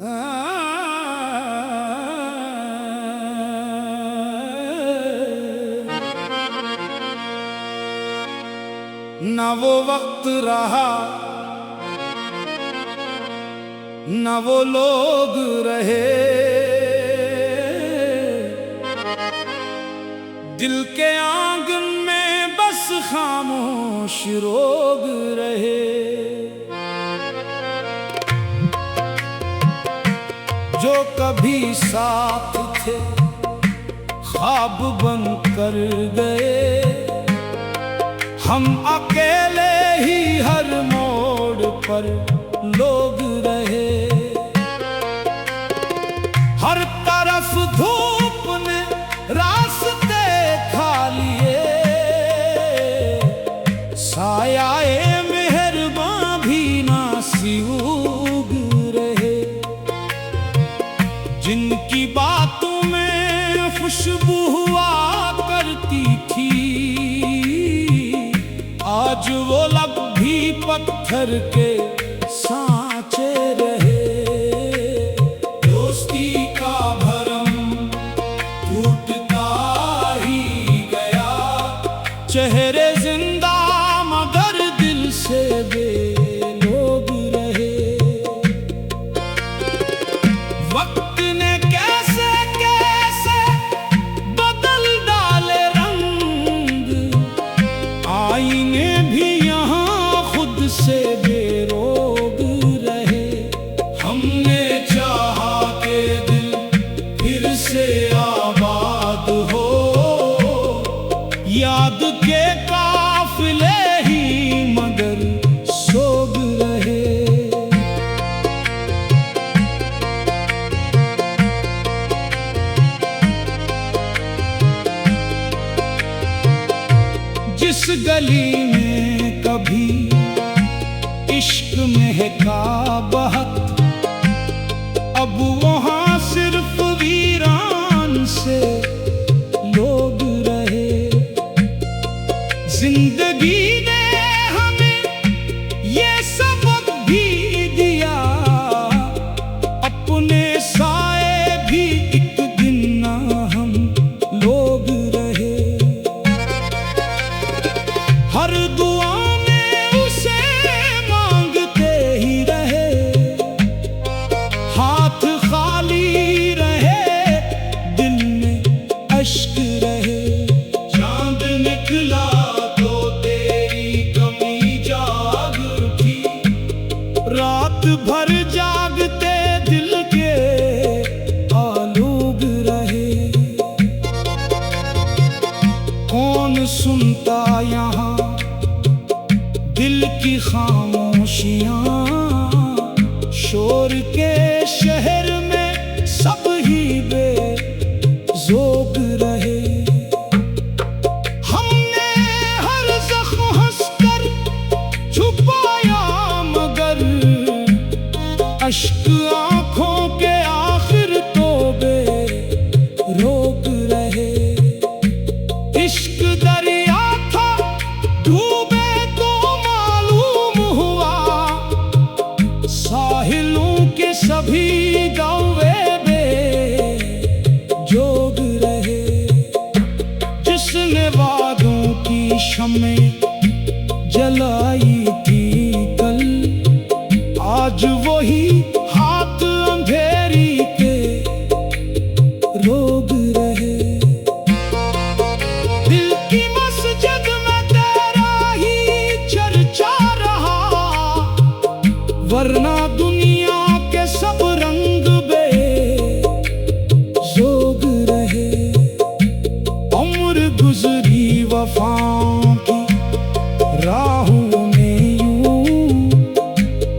ना वो वक्त रहा ना वो लोग रहे, दिल के आंगन में बस खामोश रोग रहे। जो कभी साथ थे ख्वाब बन कर गए, हम अकेले ही हर मोड़ पर लोग रहे। हर तरफ धूप ने रास्ते खा लिए, सायाए मेहरबां भी नासी उग रहे। जिनकी बातों में खुशबू हुआ करती थी, आज वो लब भी पत्थर के सांचे रहे। दोस्ती का भरम टूटता ही गया, चेहरे जिंदा मगर दिल से बेलोग रहे। वक्त ने कैसे कैसे बदल डाले रंग, आईने भी यहाँ खुद से बेरोग रहे। हमने चाहा के दिल फिर से आबाद हो, याद के काफिले ही मगर सोग रहे। जिस गली में कभी इश्क महका बहत, अब वहाँ सिर्फ वीरान से लोग रहे। जिंदगी ने हमें ये सबक भी दिया, अपने साए भी एक दिन ना हम लोग रहे। हर दुआ में उसे मांगते ही रहे, हाथ खाली रहे दिल में अश्क रहे। चांद निकला तो तेरी कमी जाग उठी, रात भर जागते दिल के आलूग रहे। कौन सुनता यहाँ दिल की खामोशियाँ, शोर के शहर में सब ही बेज़ोग रहे। हमने हर ज़ख्म हंसकर छुपाया मगर अश्क आँखों के आखिर तो बेरोग रहे। इश्क दरिया था डूबे तो मालूम हुआ, साहिलों के सभी दौवे बेजोग रहे। जिसने वादों की शम्में जलाई थी कल, आज वही हाथ अंधेरी के रोग रहे। दिल की मस्जिद में तेरा ही चर्चा रहा, वरना दुनिया के सब रंग बेजोग रहे। उम्र गुजरी वफाओं की राहों में यूं,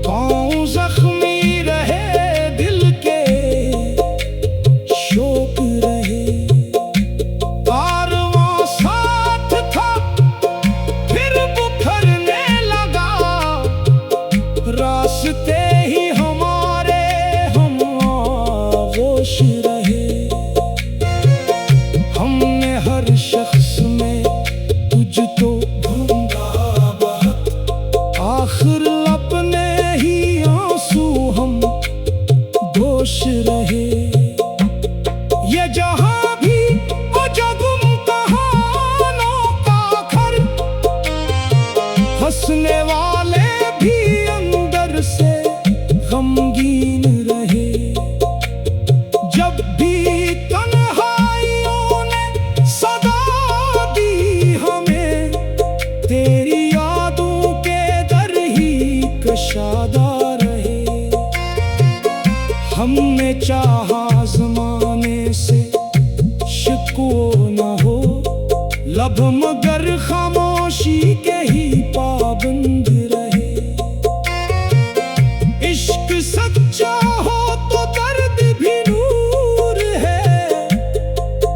पाँव जख्मी रहे दिल के शोक रहे। कारवां साथ था फिर बिखरने लगा, रास्ते ही गमगीन रहे। जब भी तन्हाइयों ने सदा दी हमें, तेरी यादों के दर ही कशादा रहे। हमने चाहा ज़माने से शिकवा न हो, लब मगर खामोशी के ही पाबंद रहे। इश्क सच्चा हो तो दर्द भी नूर है,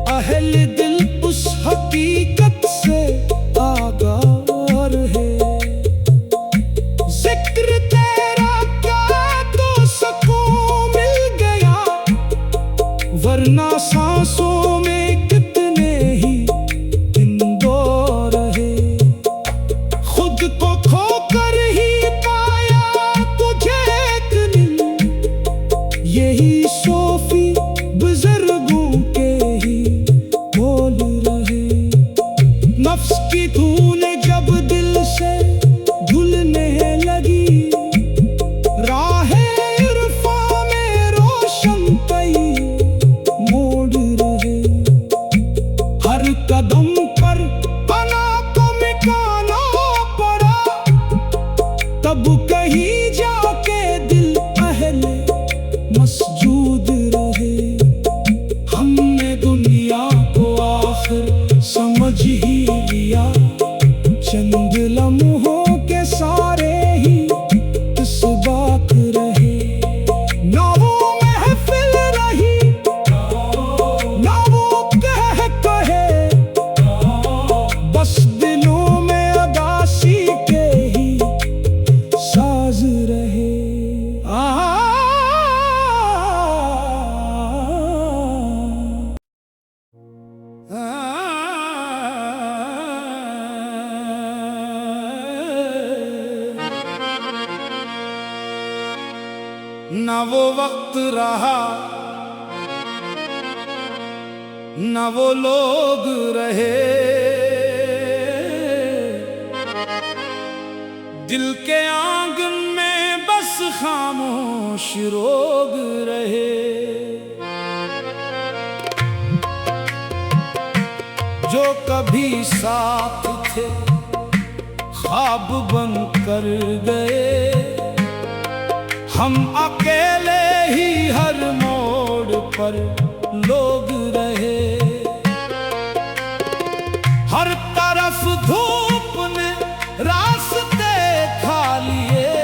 अहल दिल उस हकीकत से आगार है। जिक्र तेरा क्या तो सुकून मिल गया, वरना सांसों में कितने ही दिन दो रहे। खुद को खोकर ही पाया तुझे एक दिन, यही सोफी बुजुर्गों के ही बोल रहे। नफ्स की धूल जब दिल से धुलने लगी, राहे इरफां में रोशन कई मोड़ रहे। हर कदम पर बना को मिटाना पड़ा, तब कहीं जाके दिल अहले मसजूद रहे। हमने दुनिया को आखिर समझ ही लिया, चंद लम्हों के सारे ही इस बात रहे। ना वो महफिल रही, ना वो कहे, बस दिलों में अदासी के ही साज रहे। ना वो वक्त रहा, ना वो लोग रहे, दिल के आंगन में बस खामोश रोग रहे। जो कभी साथ थे ख्वाब बन कर गए, हम अकेले ही हर मोड़ पर लोग रहे। हर तरफ धूप ने रास्ते खा लिए,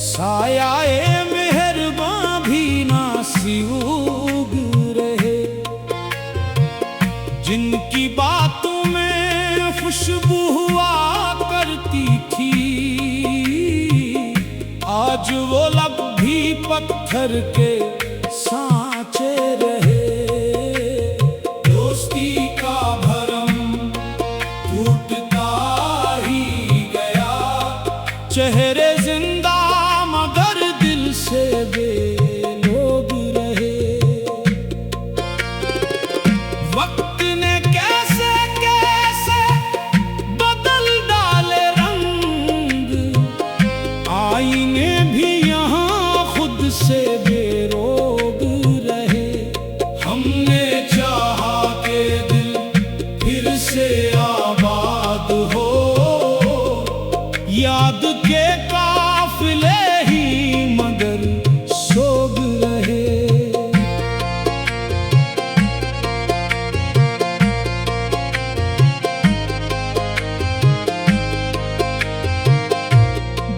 सायाए मेहरबां भी नासी उग रहे। जिनकी बातों में खुशबू हुआ करती थी, आज वो लब भी पत्थर के सांचे रहे। दोस्ती का भरम टूटता ही गया, चेहरे जिंदा मगर दिल से बेलोग रहे। वक्त ने कैसे कैसे बदल डाले रंग, आईने भी यहाँ खुद से बेरोग रहे। हमने चाहा के दिल फिर से आबाद हो, याद के काफिले ही मगर सोग रहे।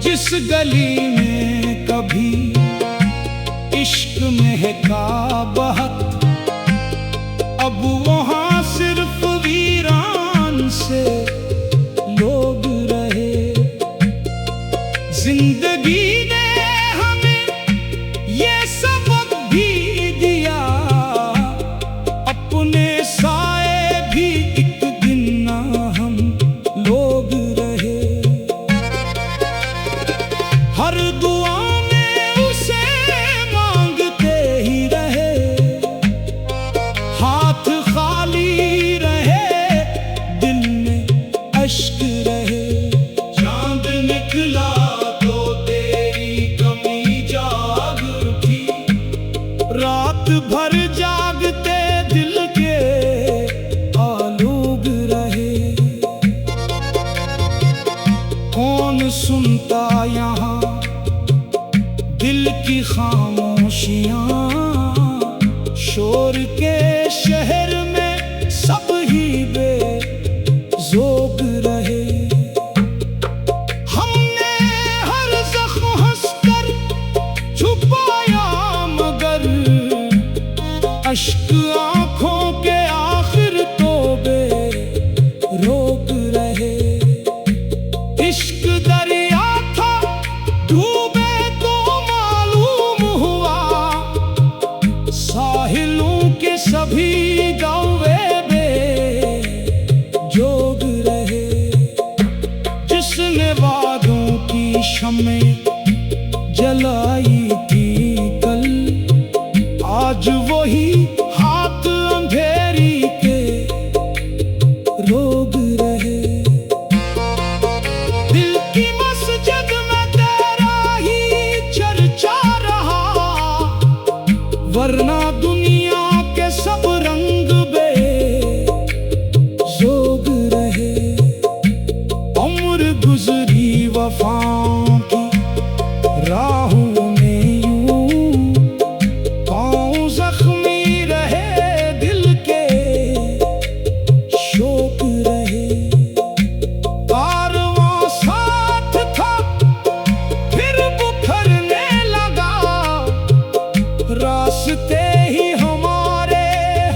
जिस गली में कभी इश्क महका बहक, अब वहाँ सिर्फ वीरान से लोग रहे। जिंदगी ने हमें ये सबक भी दिया, अपने साए भी एक दिन ना हम लोग रहे। हर दुआ में उसे मांगते ही रहे, खामोशियां, शोर के शहर में सब ही बेज़ोग रहे। हमने हर ज़ख्म हंसकर छुपाया, मगर अश्क आंखों के आखिर तो बेरोक रहे। इश्क दरिया था डूबे तो मालूम हुआ, साहिलों के सभी दौवे बेजोग रहे। जिसने वादों की शम्में जलाई थी कल, आज वही हाथ अंधेरी के रोग रहे। दिल की मस्जिद में तेरा ही चर्चा रहा, वरना दुनिया के सब रंग बेजोग रहे। उम्र गुजरी वफाओं की राहों में यूं, पाँव जख्मी रहे, दिल के शोक रहे। कारवां साथ था फिर बिखरने लगा, रास्ते ही हमारे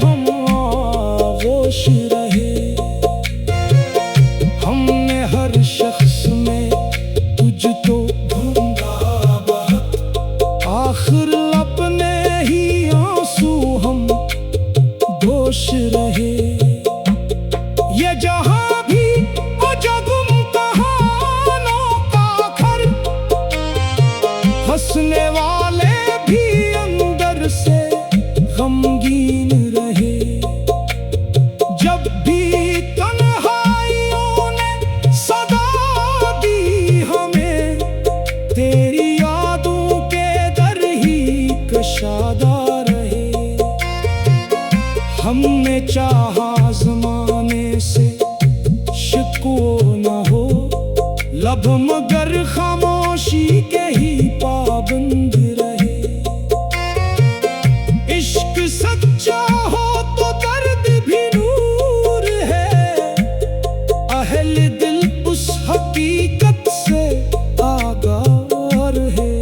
हम आगोश रहे। हमने हर शख्स में तुझ तो ढूंढा बहुत, आखिर अपने ही आंसू हम दोष रहे। ये जहां भी अजब कहानों का घर, हंसने वाले भी अंदर से गमगीन रहे। जब भी तन्हाइयों ने सदा दी हमें, तेरी यादों के दर ही कशादा रहे। हमने चाहा ज़माने से शिकवो न हो लब, मगर खामोशी के ही पाबंद रहे। इश्क सच्चा हो तो दर्द भी नूर है, अहल दिल उस हकीकत से आगाह है।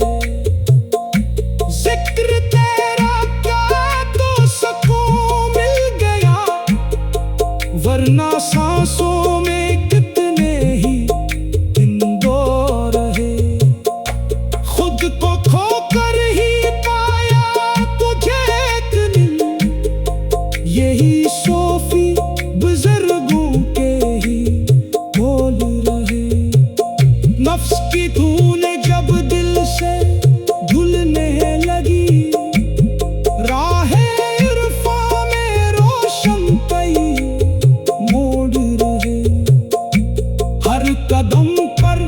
जिक्र तेरा क्या तो सुकून मिल गया, वरना सांसों में कितने ही दिन दो रहे। खुद को खोकर ही पाया तुझे एक दिन, यही सोफी बुजुर्गों के ही बोल रहे। नफ्स की धूल जब दिल से धुलने लगी, राहे इरफा में रोशन कई मोड़ रहे। हर कदम पर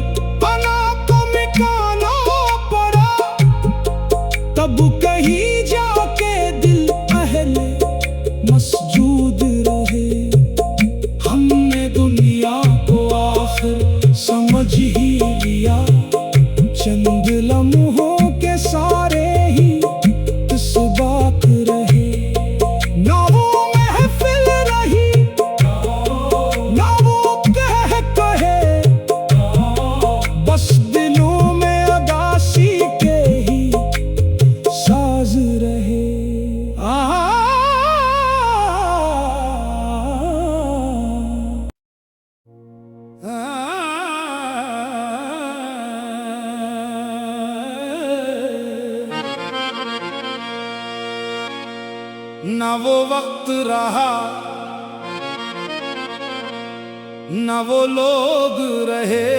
बना को मिटाना पड़ा, तब कहीं जाके दिल पहले मसजूद रहे। हमने दुनिया को आखिर समझ ही लिया, चंद लम्हों के सारे ही इस बात रहे। ना वो महफिल रही, ना वो कहे, बस दिलों में अदासी के ही साज रहे। ना वो वक्त रहा, ना वो लोग रहे,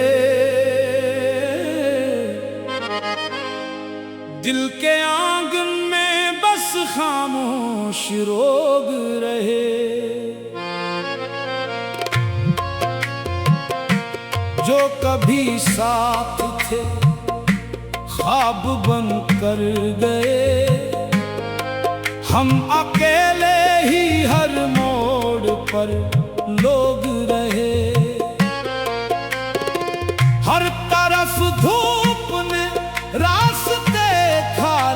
दिल के आंगन में बस खामोश रोग रहे। जो कभी साथ थे ख्वाब बन कर गए, हम अकेले ही हर मोड़ पर लोग रहे। हर तरफ धूप ने रास्ते खाली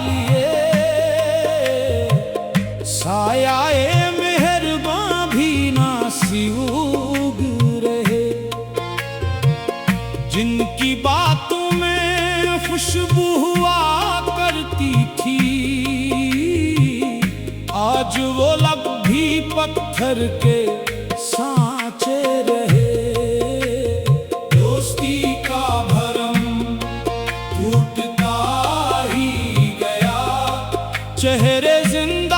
करके सांचे रहे। दोस्ती का भरम टूटता ही गया, चेहरे जिंदगी